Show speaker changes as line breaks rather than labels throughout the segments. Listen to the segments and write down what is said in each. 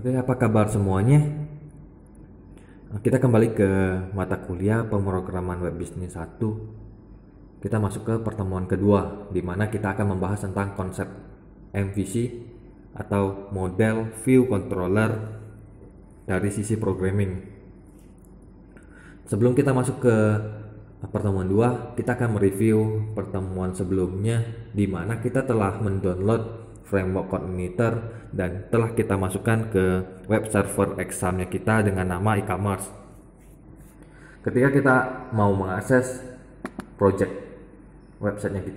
Oke, apa kabar semuanya? Kita kembali ke mata kuliah pemrograman web bisnis 1. Kita masuk ke pertemuan kedua, di mana kita akan membahas tentang konsep MVC atau model view controller dari sisi programming. Sebelum kita masuk ke pertemuan 2, kita akan mereview pertemuan sebelumnya, di mana kita telah mendownload framework Coordinator dan telah kita masukkan ke web server examnya kita dengan nama e-commerce. Ketika kita mau mengakses project websitenya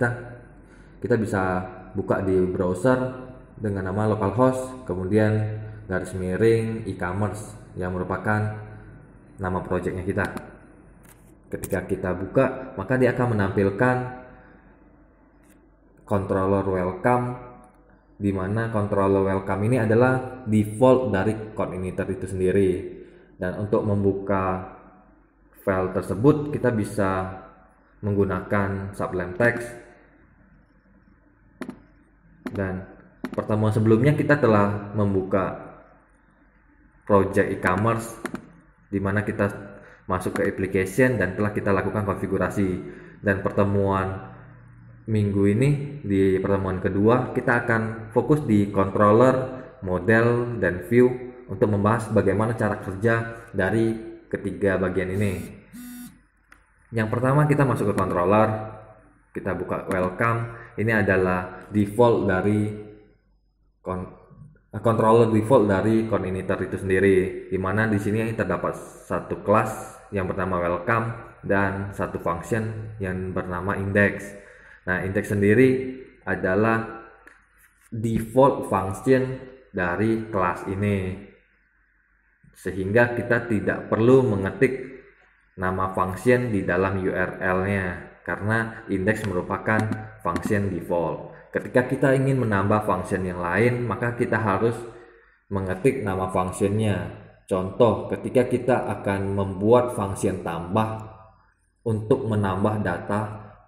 kita bisa buka di browser dengan nama localhost, kemudian garis miring e-commerce yang merupakan nama projectnya kita. Ketika kita buka, maka dia akan menampilkan controller welcome, di mana controller welcome ini adalah default dari Coordinator itu sendiri. Dan untuk membuka file tersebut, kita bisa menggunakan Sublime Text. Dan pertemuan sebelumnya kita telah membuka project e-commerce, di mana kita masuk ke application dan telah kita lakukan konfigurasi. Dan pertemuan minggu ini, di pertemuan kedua, kita akan fokus di controller, model, dan view untuk membahas bagaimana cara kerja dari ketiga bagian ini. Yang pertama, kita masuk ke controller, kita buka welcome. Ini adalah default dari controller default dari Coordinator itu sendiri, di mana di sini terdapat satu kelas yang bernama welcome dan satu function yang bernama index. Nah, index sendiri adalah default function dari kelas ini, sehingga kita tidak perlu mengetik nama function di dalam URL-nya karena index merupakan function default. Ketika kita ingin menambah function yang lain, maka kita harus mengetik nama functionnya. Contoh, ketika kita akan membuat function tambah untuk menambah data,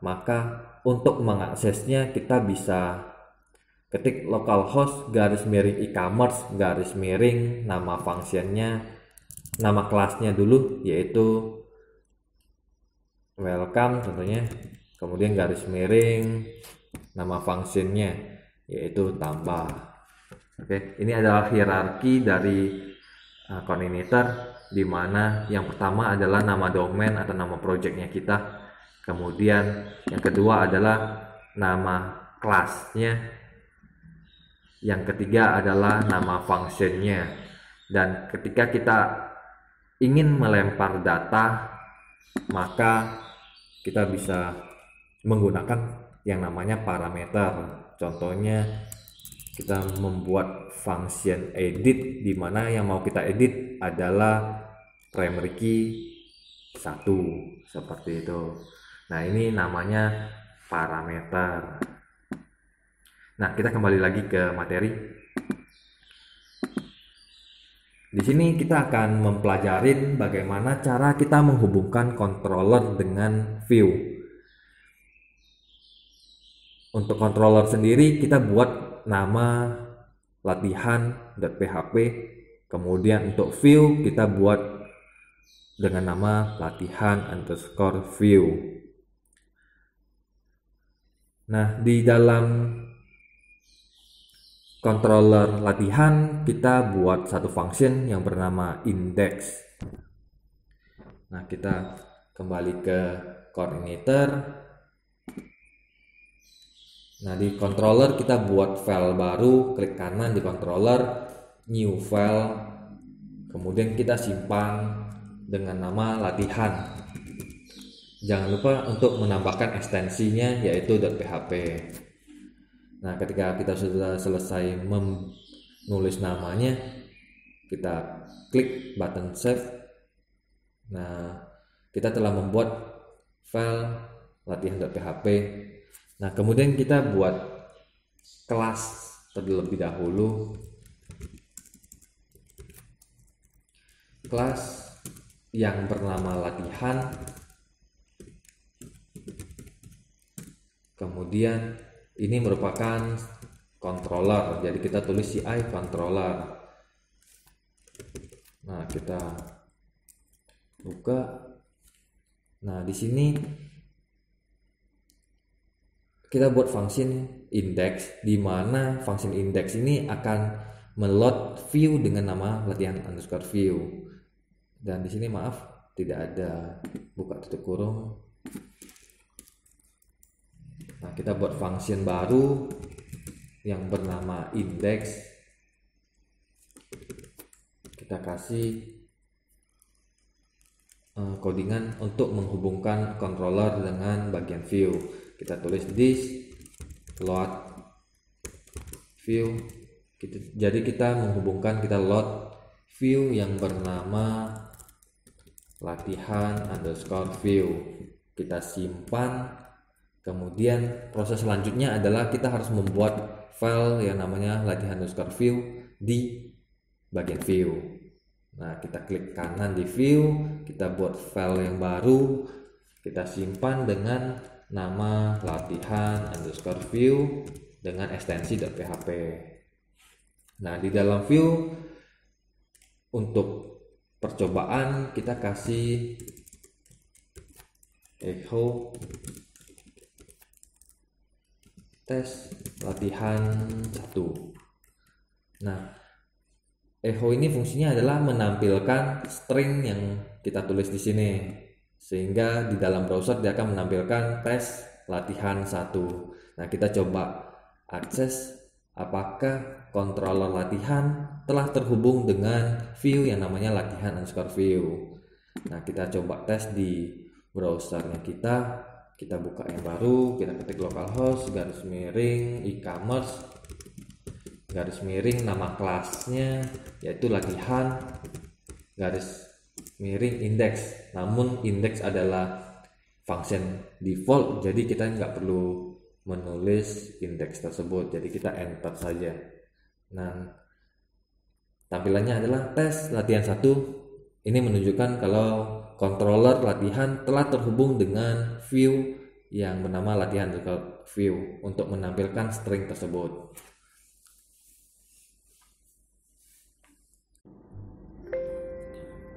maka untuk mengaksesnya kita bisa ketik localhost garis miring e-commerce garis miring nama functionnya, nama kelasnya dulu yaitu welcome contohnya, kemudian garis miring nama functionnya yaitu tambah. Oke, ini adalah hierarki dari Coordinator, di mana yang pertama adalah nama domain atau nama projectnya kita, kemudian yang kedua adalah nama kelasnya, yang ketiga adalah nama functionnya. Dan ketika kita ingin melempar data, maka kita bisa menggunakan yang namanya parameter. Contohnya, kita membuat function edit, di mana yang mau kita edit adalah primary key 1, seperti itu. Nah, ini namanya parameter. Nah, kita kembali lagi ke materi. Di sini kita akan mempelajari bagaimana cara kita menghubungkan controller dengan view. Untuk controller sendiri kita buat nama latihan.php, kemudian untuk view kita buat dengan nama latihan_view. Nah, di dalam controller latihan kita buat satu function yang bernama index. Nah, kita kembali ke Coordinator. Nah, di controller kita buat file baru, klik kanan di controller, new file, kemudian kita simpan dengan nama latihan. Jangan lupa untuk menambahkan ekstensinya yaitu .php. Nah, ketika kita sudah selesai menulis namanya, kita klik button save. Nah, kita telah membuat file latihan.php. Nah, kemudian kita buat kelas terlebih dahulu. Kelas yang bernama latihan. Kemudian ini merupakan controller, jadi kita tulis CI controller. Nah, kita buka. Nah, di sini kita buat function index, di mana function index ini akan meload view dengan nama latihan underscore view. Dan di sini maaf tidak ada buka tutup kurung. Nah, kita buat function baru yang bernama index. Kita kasih codingan untuk menghubungkan controller dengan bagian view. Kita tulis this load view. Jadi kita menghubungkan, kita load view yang bernama latihan underscore view. Kita simpan. Kemudian proses selanjutnya adalah kita harus membuat file yang namanya latihan underscore view di bagian view. Nah, kita klik kanan di view, kita buat file yang baru, kita simpan dengan nama latihan underscore view dengan ekstensi .php. Nah, di dalam view untuk percobaan kita kasih echo tes latihan 1. Nah, echo ini fungsinya adalah menampilkan string yang kita tulis di sini, sehingga di dalam browser dia akan menampilkan tes latihan 1. Nah, kita coba akses apakah controller latihan telah terhubung dengan view yang namanya latihan underscore view. Nah, kita coba tes di browsernya kita buka yang baru, kita ketik localhost garis miring e-commerce garis miring nama kelasnya yaitu latihan garis miring index. Namun index adalah function default, jadi kita nggak perlu menulis index tersebut, jadi kita enter saja. Nah, tampilannya adalah tes latihan 1. Ini menunjukkan kalau controller latihan telah terhubung dengan view yang bernama latihan view untuk menampilkan string tersebut.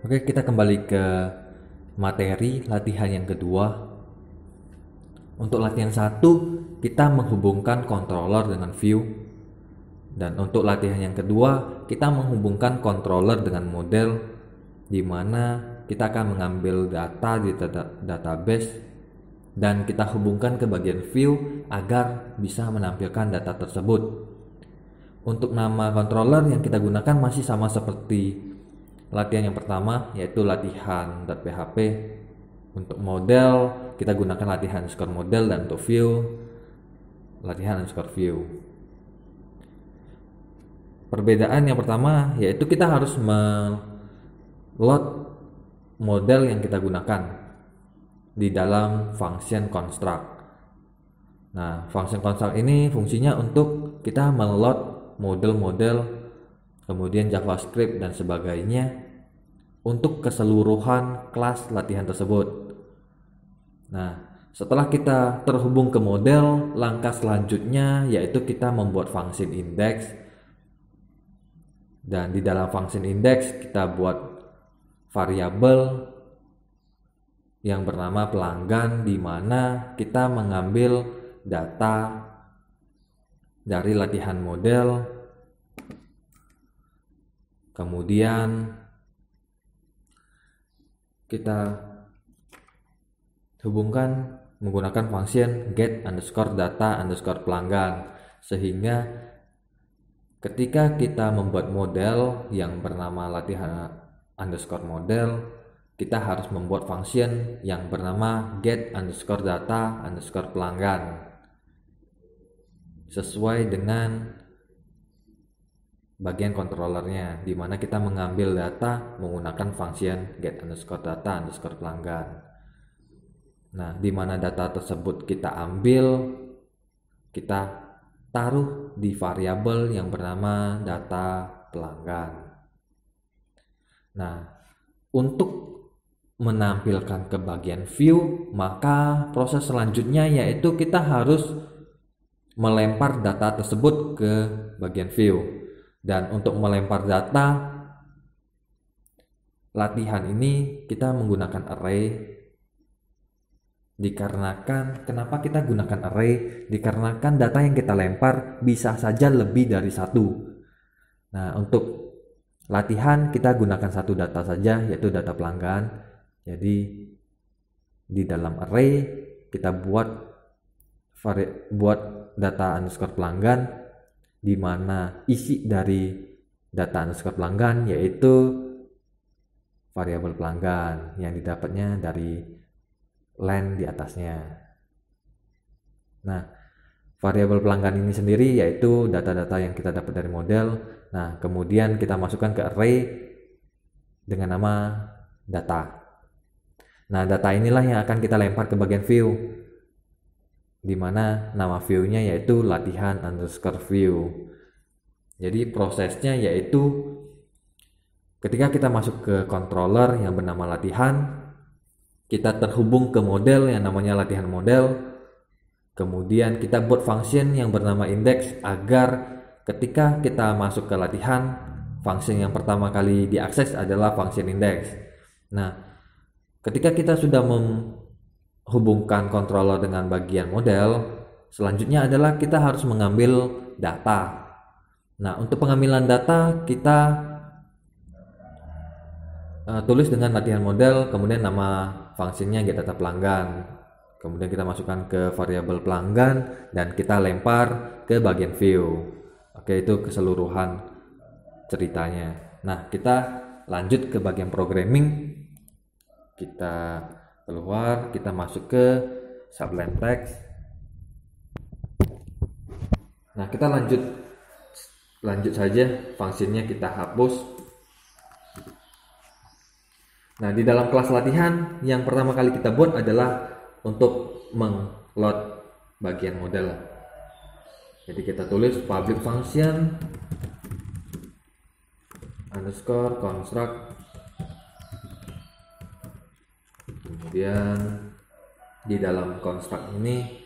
Oke, kita kembali ke materi latihan yang kedua. Untuk latihan 1, kita menghubungkan controller dengan view. Dan untuk latihan yang kedua, kita menghubungkan controller dengan model, di mana kita akan mengambil data di database dan kita hubungkan ke bagian view agar bisa menampilkan data tersebut. Untuk nama controller yang kita gunakan masih sama seperti latihan yang pertama, yaitu latihan.php. Untuk model kita gunakan latihan underscore model, dan untuk view latihan underscore view. Perbedaan yang pertama yaitu kita harus load model yang kita gunakan di dalam function construct. Nah, function construct ini fungsinya untuk kita meload model-model, kemudian JavaScript dan sebagainya untuk keseluruhan kelas latihan tersebut. Nah, setelah kita terhubung ke model, langkah selanjutnya yaitu kita membuat function index. Dan di dalam function index kita buat variabel yang bernama pelanggan, di mana kita mengambil data dari latihan model, kemudian kita hubungkan menggunakan function get underscore data underscore pelanggan, sehingga ketika kita membuat model yang bernama latihan underscore model, kita harus membuat function yang bernama get underscore data underscore pelanggan sesuai dengan bagian controllernya, di mana kita mengambil data menggunakan function get underscore data underscore pelanggan. Nah, di mana data tersebut kita ambil, kita taruh di variabel yang bernama data pelanggan. Nah, untuk menampilkan ke bagian view, maka proses selanjutnya yaitu kita harus melempar data tersebut ke bagian view. Dan untuk melempar data, latihan ini kita menggunakan array dikarenakan, kenapa kita gunakan array? Dikarenakan data yang kita lempar bisa saja lebih dari satu. Nah, untuk latihan kita gunakan satu data saja, yaitu data pelanggan. Jadi di dalam array kita buat data underscore pelanggan, di mana isi dari data underscore pelanggan yaitu variabel pelanggan yang didapatnya dari len di atasnya. Nah, variabel pelanggan ini sendiri yaitu data-data yang kita dapat dari model. Nah, kemudian kita masukkan ke array dengan nama data. Nah, data inilah yang akan kita lempar ke bagian view, di mana nama view-nya yaitu latihan underscore view. Jadi prosesnya yaitu ketika kita masuk ke controller yang bernama latihan, kita terhubung ke model yang namanya latihan model. Kemudian kita buat function yang bernama index agar ketika kita masuk ke latihan, function yang pertama kali diakses adalah function index. Nah, ketika kita sudah menghubungkan controller dengan bagian model, selanjutnya adalah kita harus mengambil data. Nah, untuk pengambilan data kita tulis dengan latihan model, kemudian nama fungsinya get data pelanggan, kemudian kita masukkan ke variabel pelanggan dan kita lempar ke bagian view. Oke, itu keseluruhan ceritanya. Nah, kita lanjut ke bagian programming. Kita keluar, kita masuk ke sublime text. Nah, kita lanjut saja, fungsinya kita hapus. Nah, di dalam kelas latihan yang pertama kali kita buat adalah untuk meng-load bagian model. Jadi kita tulis public function underscore construct, kemudian di dalam construct ini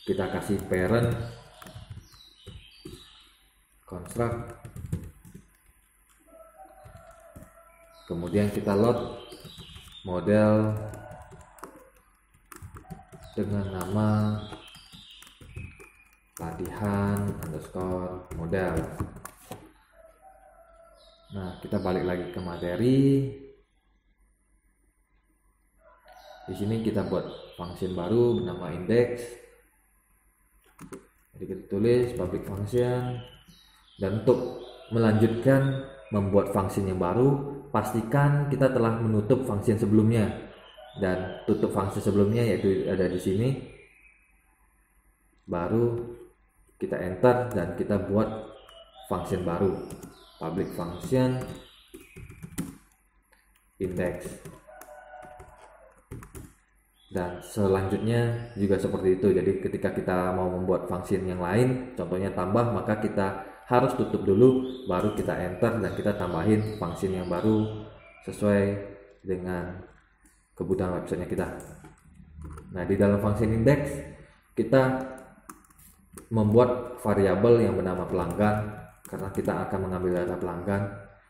kita kasih parent construct, kemudian kita load model dengan nama latihan underscore model. Nah, kita balik lagi ke materi. Di sini kita buat function baru bernama index. Jadi kita tulis public function, dan untuk melanjutkan membuat function yang baru, pastikan kita telah menutup function sebelumnya, dan tutup function sebelumnya yaitu ada di sini. Baru kita enter dan kita buat function baru, public function index. Dan selanjutnya juga seperti itu. Jadi ketika kita mau membuat function yang lain, contohnya tambah, maka kita harus tutup dulu, baru kita enter dan kita tambahin function yang baru sesuai dengan kebutuhan websitenya kita. Nah, di dalam function index kita membuat variabel yang bernama pelanggan, karena kita akan mengambil data pelanggan,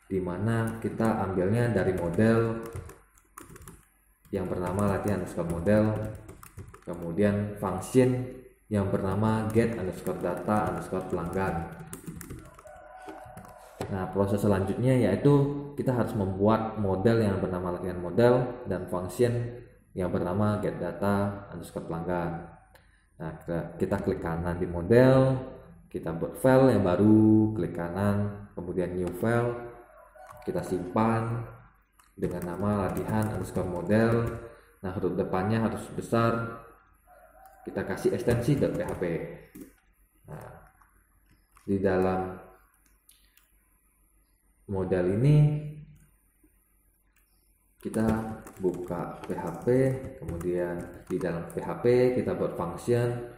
di mana kita ambilnya dari model yang bernama latihan underscore model, kemudian function yang bernama get underscore data underscore pelanggan. Nah, proses selanjutnya yaitu kita harus membuat model yang bernama latihan model dan function yang bernama get data underscore pelanggan. Nah, kita klik kanan di model, kita buat file yang baru, klik kanan, kemudian new file, kita simpan dengan nama latihan underscore model. Nah, huruf depannya harus besar, kita kasih ekstensi .php. Nah, di dalam model ini kita buka PHP, kemudian di dalam PHP kita buat function,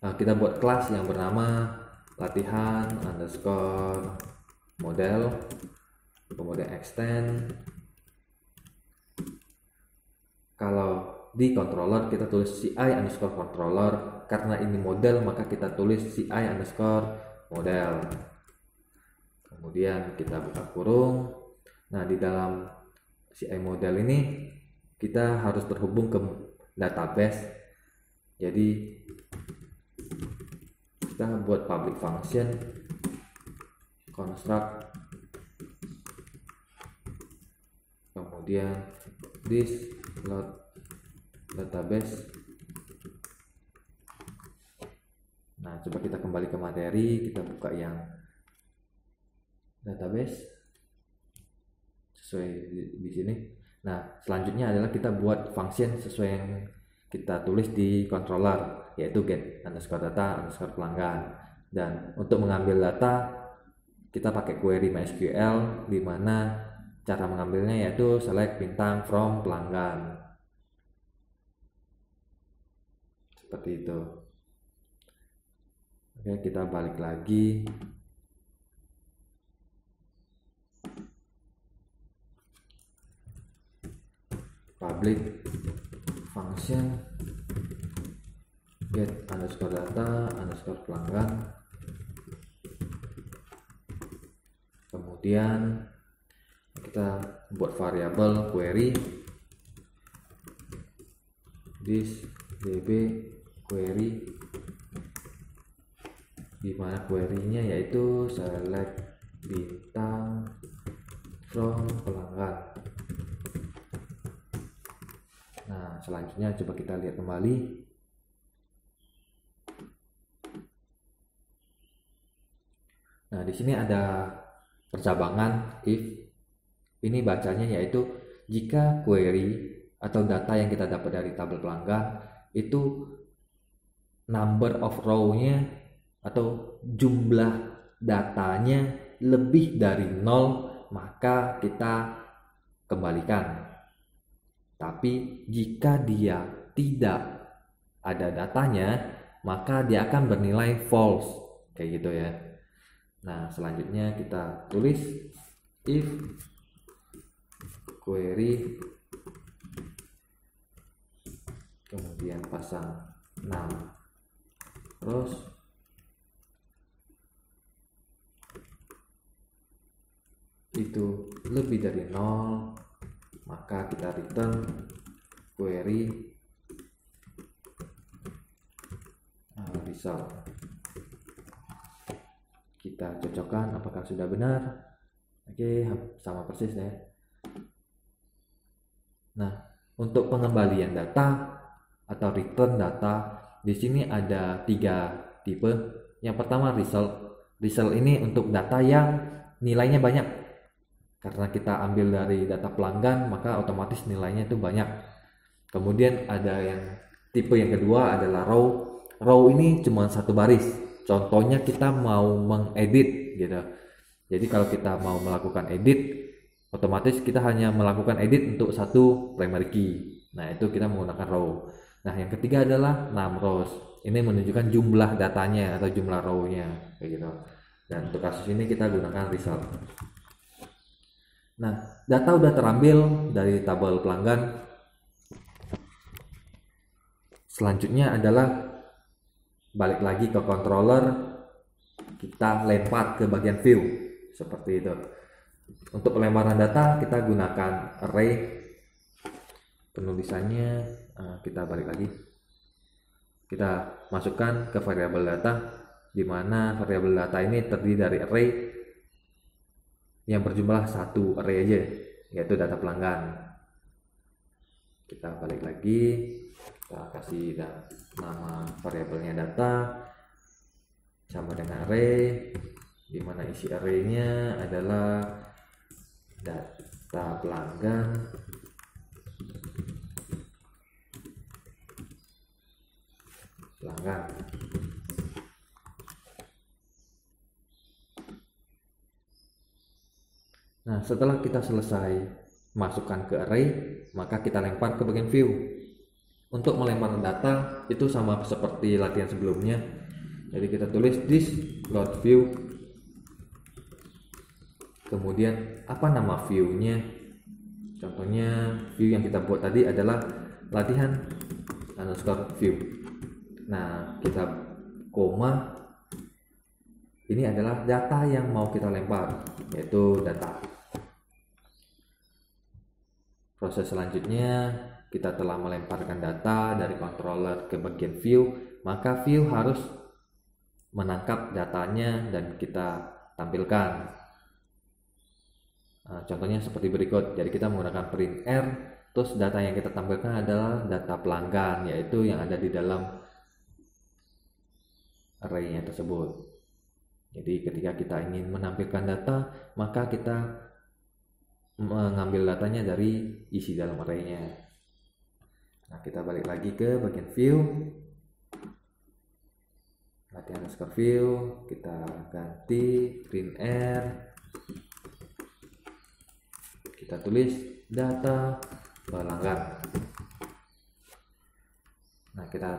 kita buat kelas yang bernama latihan underscore model, kemudian extend. Kalau di controller kita tulis ci underscore controller, karena ini model maka kita tulis ci underscore model. Kemudian kita buka kurung. Nah, di dalam CI model ini kita harus terhubung ke database. Jadi kita buat public function construct, kemudian this load database. Nah, coba kita kembali ke materi, kita buka yang database sesuai di sini. Nah, selanjutnya adalah kita buat function sesuai yang kita tulis di controller, yaitu get underscore data underscore pelanggan. Dan untuk mengambil data kita pakai query MySQL, di mana cara mengambilnya yaitu select bintang from pelanggan, seperti itu. Oke, kita balik lagi. Public function get underscore data underscore pelanggan. Kemudian kita buat variabel query this db query, di mana query-nya yaitu select bintang from pelanggan. Nah, selanjutnya coba kita lihat kembali. Nah, di sini ada percabangan if. Ini bacanya yaitu jika query atau data yang kita dapat dari tabel pelanggan itu number of row-nya atau jumlah datanya lebih dari 0, maka kita kembalikan. Tapi jika dia tidak ada datanya, maka dia akan bernilai false, kayak gitu ya. Nah, selanjutnya kita tulis if query, kemudian pasang terus itu lebih dari 0, maka kita return query result. Kita cocokkan apakah sudah benar. Oke, sama persis ya. Nah, untuk pengembalian data atau return data, di sini ada 3 tipe. Yang pertama result. Result ini untuk data yang nilainya banyak. Karena kita ambil dari data pelanggan, maka otomatis nilainya itu banyak. Kemudian ada yang tipe yang kedua adalah row. Row ini cuma satu baris. Contohnya kita mau mengedit gitu. Jadi kalau kita mau melakukan edit, otomatis kita hanya melakukan edit untuk satu primary key. Nah, itu kita menggunakan row. Nah, yang ketiga adalah numRows. Ini menunjukkan jumlah datanya atau jumlah row-nya kayak gitu. Dan untuk kasus ini kita gunakan result. Nah, data udah terambil dari tabel pelanggan. Selanjutnya adalah balik lagi ke controller, kita lempar ke bagian view seperti itu. Untuk pelemparan data kita gunakan array. Penulisannya kita balik lagi. Kita masukkan ke variabel data, di mana variabel data ini terdiri dari array yang berjumlah satu array aja, yaitu data pelanggan. Kita balik lagi, kita kasih nama variabelnya data sama dengan array, di mana isi arraynya adalah data pelanggan Nah, setelah kita selesai masukkan ke array, maka kita lempar ke bagian view. Untuk melempar data itu sama seperti latihan sebelumnya. Jadi kita tulis this load view. Kemudian apa nama view-nya? Contohnya view yang kita buat tadi adalah latihan underscore view. Nah, kita koma. Ini adalah data yang mau kita lempar, yaitu data. Proses selanjutnya, kita telah melemparkan data dari controller ke bagian view, maka view harus menangkap datanya dan kita tampilkan. Contohnya seperti berikut. Jadi kita menggunakan print R, terus data yang kita tampilkan adalah data pelanggan, yaitu yang ada di dalam array-nya tersebut. Jadi ketika kita ingin menampilkan data, maka kita mengambil datanya dari isi dalam array-nya. Nah, kita balik lagi ke bagian view, latihan underscore view, kita ganti print R, kita tulis data pelanggan. Nah, kita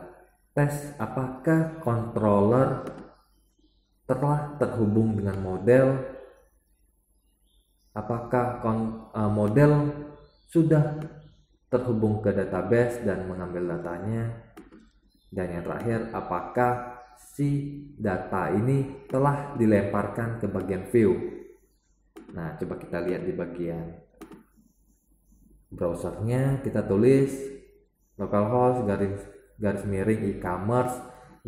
tes apakah controller telah terhubung dengan model, apakah model sudah terhubung ke database dan mengambil datanya, dan yang terakhir apakah si data ini telah dilemparkan ke bagian view. Nah, coba kita lihat di bagian browsernya, kita tulis localhost garis miring e-commerce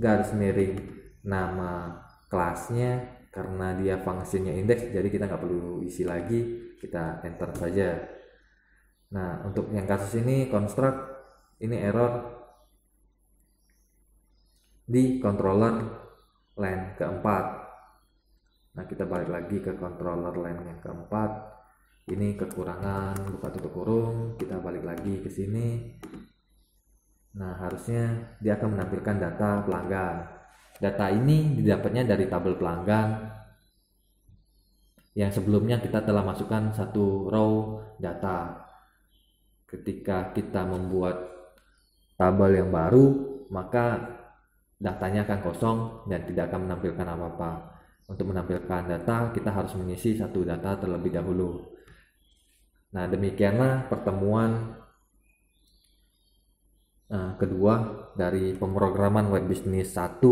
garis miring nama kelasnya, karena dia fungsinya index jadi kita nggak perlu isi lagi, kita enter saja. Nah, untuk yang kasus ini construct ini error di controller line keempat. Nah, kita balik lagi ke controller line yang keempat. Ini kekurangan buka tutup kurung, kita balik lagi ke sini. Nah, harusnya dia akan menampilkan data pelanggan. Data ini didapatnya dari tabel pelanggan yang sebelumnya kita telah masukkan satu row data. Ketika kita membuat tabel yang baru, maka datanya akan kosong dan tidak akan menampilkan apa-apa. Untuk menampilkan data, kita harus mengisi satu data terlebih dahulu. Nah, demikianlah pertemuan kedua dari pemrograman web bisnis 1.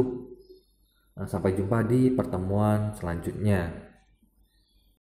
Sampai jumpa di pertemuan selanjutnya.